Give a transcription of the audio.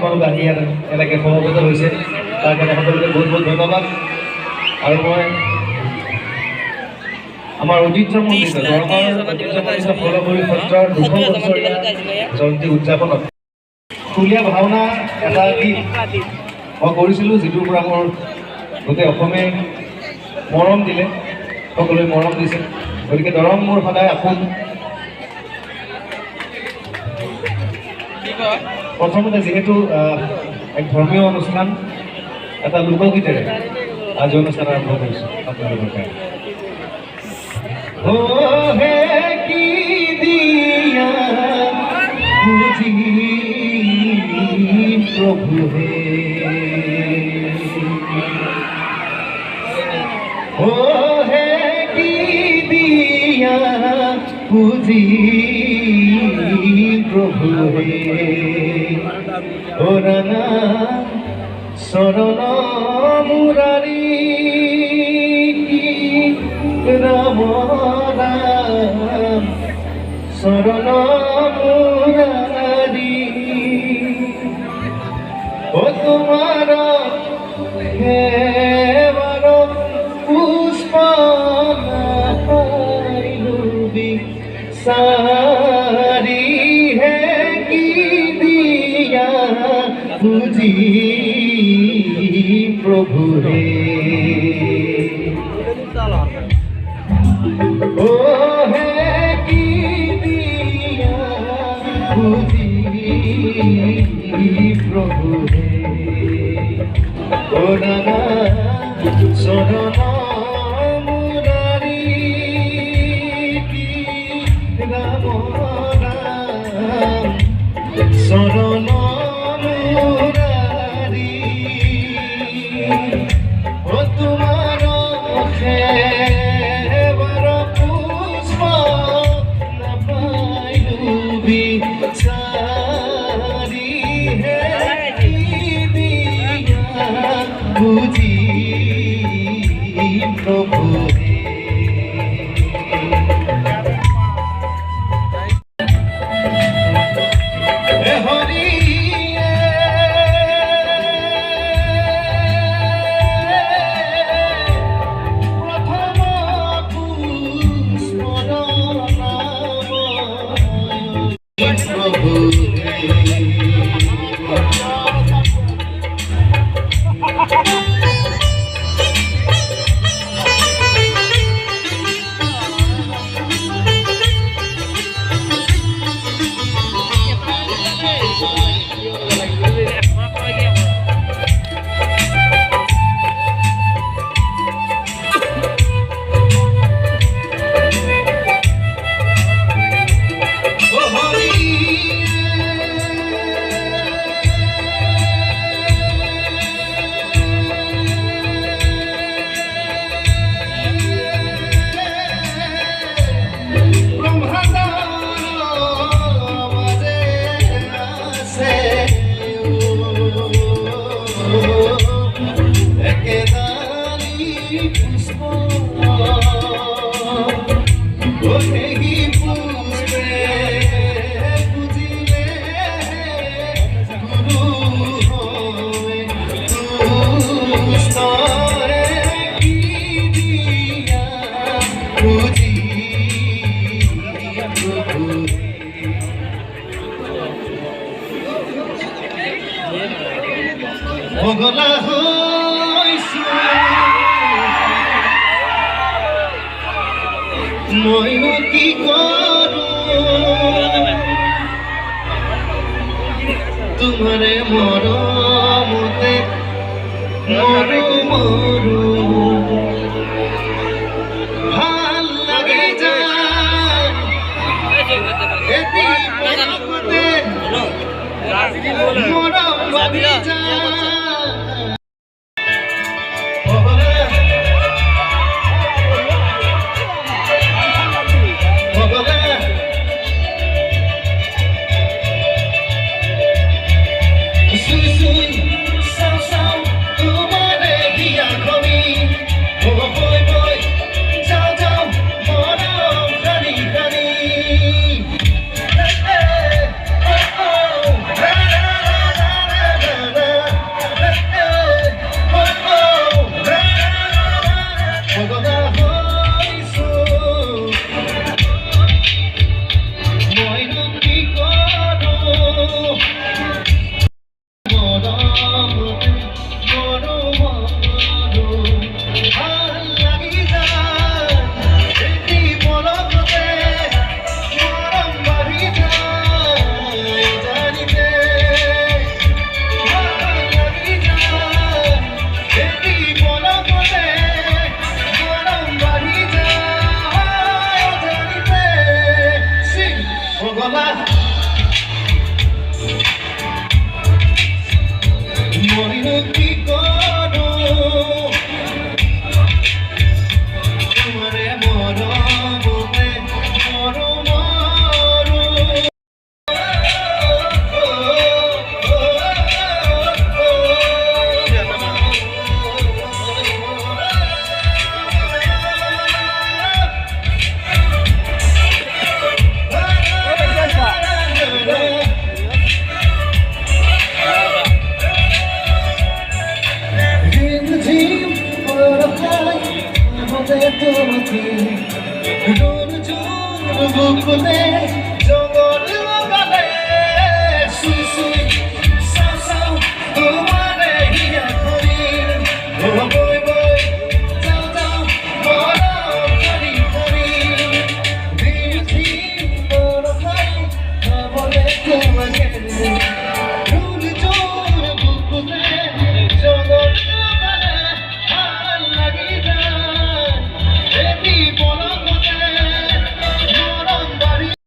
মানুষ আহি এনেকৈ সমবেত হৈছে তাৰ কাৰণে সকলোকে বহুত বহুত ধন্যবাদ। আৰু মই আমাৰ ঐতিহ্যমণ্ডিত দৰঙৰ ঐতিহ্যমণ্ডিত ফলগুৰি সত্ৰৰ 200 বছৰীয়া জয়ন্তী উদযাপনত ঢুলীয়া ভাওনা এটা গীত মই কৰিছিলোঁ, যিটোৰ পৰা মোৰ গোটেই অসমে মৰম দিলে, সকলোৱে মৰম দিছে। গতিকে দৰং মোৰ সদায় আপোন। প্ৰথমতে যিহেতু এক ধৰ্মীয় অনুষ্ঠান, এটা লোকগীতেৰে আজি অনুষ্ঠান আৰম্ভ কৰিছোঁ আপোনালোকৰ কাৰণে। ও হে কি দিয়া বুঝি প্রভু হে, ও হে কি দিয়া বুঝি প্রভু হে, ও রানা শরণ মুরারি রাম রাম শরণ মুরারি, ও তোমার হেবার পুষ্প পাইলুবি সারি, হে কি দিয়া বুঝি প্রভু রে, ও হে কি দিয়া বুঝি প্রভু রে, ও রানা শরণ মুরারি রাম রাম শরণ মুরারি, ও তোমার হেবার পুষ্প না পাইলুবি সারি, হে কি দিয়া বুঝি প্রভু রে। পগলা হৈছো মইনো কি কৰো, তোমাৰে মৰমতে মৰো মৰো, ভাল লাগে যায় এটি মৰমতে মৰম ভাবি যায়। সুই সুই সাও সাও তোমারে বলা মরিনো কি করো তোমারে মরমতে মরো মরো Don't you